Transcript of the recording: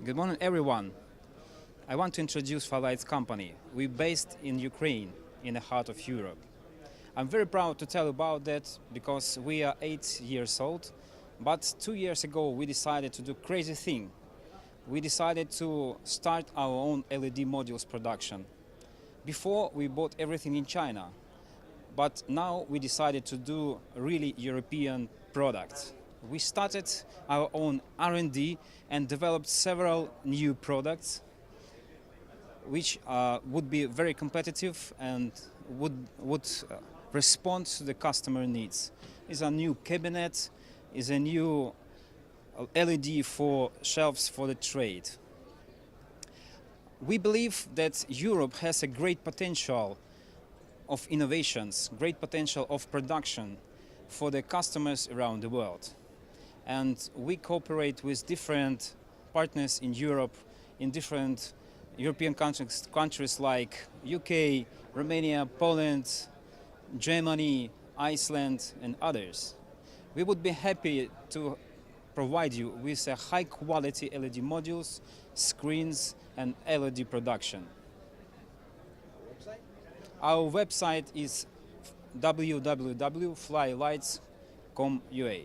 Good morning, everyone. I want to introduce Flyflights company. We're based in Ukraine, in the heart of Europe. I'm very proud to tell about that because we are 8 years old, but 2 years ago we decided to do crazy thing. We decided to start our own LED modules production. Before we bought everything in China, but now we decided to do really European products. We started our own R&D and developed several new products which would be very competitive and would respond to the customer needs. Is a new cabinet, is a new LED for shelves for the trade. We believe that Europe has a great potential of innovations, great potential of production for the customers around the world. And we cooperate with different partners in Europe, in different European countries like UK, Romania, Poland, Germany, Iceland, and others. We would be happy to provide you with a high-quality LED modules, screens, and LED production. Our website is www.flylights.com.ua.